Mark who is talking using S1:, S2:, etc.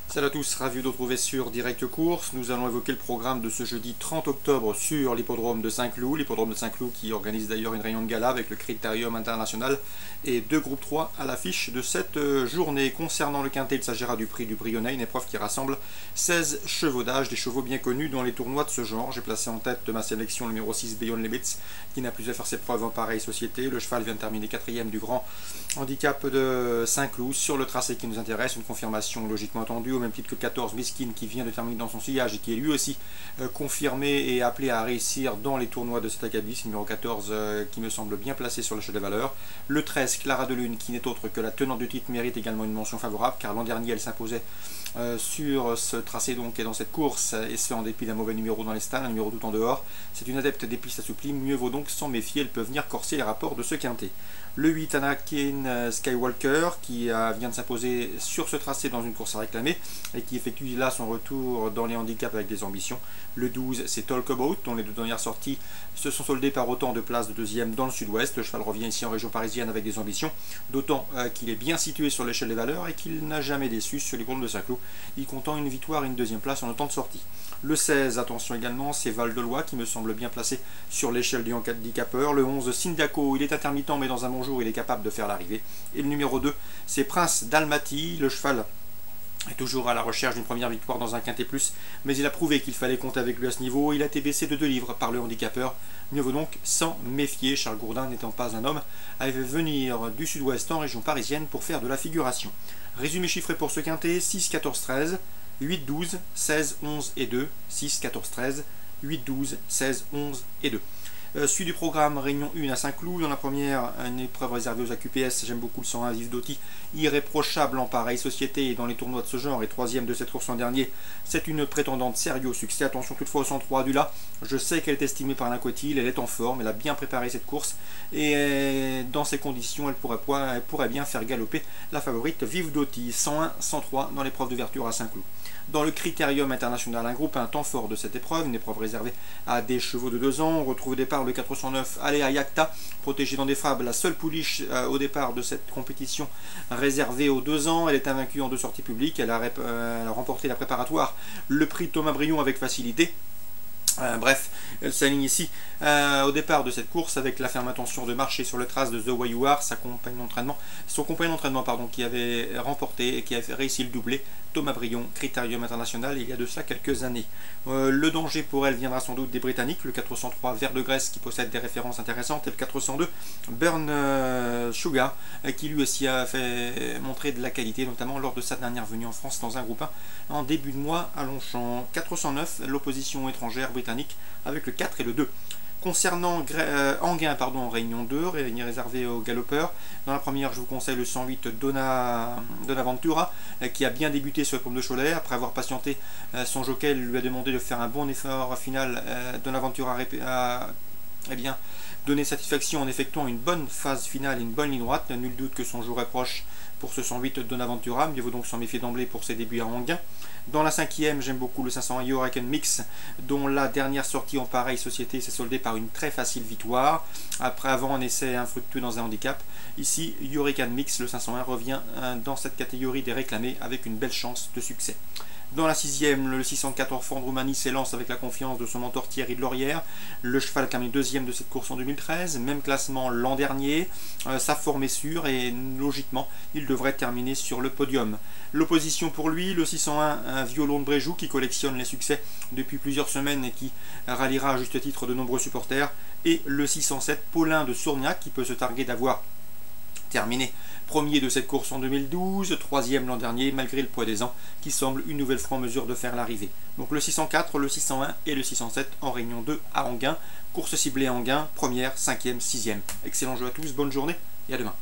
S1: Salut à tous, ravi de vous retrouver sur Direct Course. Nous allons évoquer le programme de ce jeudi 30 octobre sur l'hippodrome de Saint-Cloud. L'hippodrome de Saint-Cloud qui organise d'ailleurs une réunion de gala avec le Critérium International et deux groupes 3 à l'affiche de cette journée. Concernant le quintet, il s'agira du prix du Brionnais, une épreuve qui rassemble 16 chevaux d'âge, des chevaux bien connus dans les tournois de ce genre. J'ai placé en tête de ma sélection le numéro 6 Beyond Limits qui n'a plus à faire ses preuves en pareille société. Le cheval vient de terminer 4e du grand handicap de Saint-Cloud sur le tracé qui nous intéresse, une confirmation logiquement attendue au même titre que 14 Miskin qui vient de terminer dans son sillage et qui est lui aussi confirmé et appelé à réussir dans les tournois de cet acabit. Numéro 14 qui me semble bien placé sur l'échelle des valeurs. Le 13 Clara de Lune qui n'est autre que la tenante du titre mérite également une mention favorable car l'an dernier elle s'imposait sur ce tracé donc et dans cette course et ce en dépit d'un mauvais numéro dans les stalles, un numéro tout en dehors. C'est une adepte des pistes assouplies, mieux vaut donc s'en méfier, elle peut venir corser les rapports de ce quintet. Le 8 Anakin Skywalker qui vient de s'imposer sur ce tracé dans une course à réclamer et qui effectue là son retour dans les handicaps avec des ambitions. Le 12 c'est Talk About dont les deux dernières sorties se sont soldées par autant de places de deuxième dans le sud-ouest. Le cheval revient ici en région parisienne avec des ambitions, d'autant qu'il est bien situé sur l'échelle des valeurs et qu'il n'a jamais déçu sur les courses de Saint-Cloud, y comptant une victoire et une deuxième place en temps de sortie. Le 16, attention également, c'est Val de Loire qui me semble bien placé sur l'échelle du handicapeur. Le 11, Sindaco, il est intermittent mais dans un bon jour il est capable de faire l'arrivée. Et le numéro 2, c'est Prince d'Almaty, le cheval est toujours à la recherche d'une première victoire dans un quintet plus, mais il a prouvé qu'il fallait compter avec lui à ce niveau. Il a été baissé de 2 livres par le handicapeur. Mieux vaut donc s'en méfier, Charles Gourdin n'étant pas un homme à venir du sud-ouest en région parisienne pour faire de la figuration. Résumé chiffré pour ce quintet, 6, 14, 13, 8, 12, 16, 11 et 2, 6, 14, 13, 8, 12, 16, 11 et 2. Suite du programme, réunion 1 à Saint-Cloud. Dans la première, une épreuve réservée aux AQPS. J'aime beaucoup le 101 Vive Doty, irréprochable en pareille société et dans les tournois de ce genre et 3e de cette course l'an dernier. C'est une prétendante sérieuse au succès. Attention toutefois au 103 du là. Je sais qu'elle est estimée par l'Inquetil, elle est en forme, elle a bien préparé cette course et dans ces conditions, elle pourrait bien faire galoper la favorite Vive Doty. 101, 103 dans l'épreuve d'ouverture à Saint-Cloud. Dans le Critérium International, un groupe, un temps fort de cette épreuve, une épreuve réservée à des chevaux de 2 ans. On retrouve au départ le 409 Alea Yakta, protégé dans des frappes, la seule pouliche au départ de cette compétition réservée aux 2 ans. Elle est invaincue en 2 sorties publiques, elle a remporté la préparatoire, le prix Thomas Brion avec facilité. Bref, elle s'aligne ici au départ de cette course avec la ferme intention de marcher sur le trace de The Way You Are, son compagnon d'entraînement qui avait remporté et qui a réussi le doublé Thomas Brion, Critérium International, il y a de cela quelques années. Le danger pour elle viendra sans doute des Britanniques, le 403 Vert de Grèce qui possède des références intéressantes et le 402 Burn Sugar qui lui aussi a fait montrer de la qualité, notamment lors de sa dernière venue en France dans un groupe 1 en début de mois à Longchamp. 409, l'opposition étrangère britannique avec le 4 et le 2. Concernant Anguin, en réunion 2, réunion réservée aux galopeurs. Dans la première, je vous conseille le 108 Donaventura, qui a bien débuté sur les pommes de Cholet. Après avoir patienté, son jockey lui a demandé de faire un bon effort final. Donaventura a donné satisfaction en effectuant une bonne phase finale et une bonne ligne droite. Nul doute que son jour est proche pour ce 108 Donaventura. Mieux vaut donc s'en méfier d'emblée pour ses débuts à Anguin. Dans la 5e, j'aime beaucoup le 501 Hurricane Mix, dont la dernière sortie en pareille société s'est soldée par une très facile victoire, après avant un essai infructueux dans un handicap. Ici, Hurricane Mix, le 501, revient dans cette catégorie des réclamés avec une belle chance de succès. Dans la 6e, le 604 Orphan de Roumanie s'élance avec la confiance de son mentor Thierry de Laurière. Le cheval a terminé 2e de cette course en 2013, même classement l'an dernier. Sa forme est sûre et logiquement, il devrait terminer sur le podium. L'opposition pour lui, le 601 un Violon de Bréjou qui collectionne les succès depuis plusieurs semaines et qui ralliera à juste titre de nombreux supporters. Et le 607 Paulin de Sourniac qui peut se targuer d'avoir terminé premier de cette course en 2012, 3e l'an dernier, malgré le poids des ans, qui semble une nouvelle fois en mesure de faire l'arrivée. Donc le 604, le 601 et le 607 en réunion 2 à Anguin. Course ciblée à Anguin, 1er, 5e, 6e. Excellent jeu à tous, bonne journée et à demain.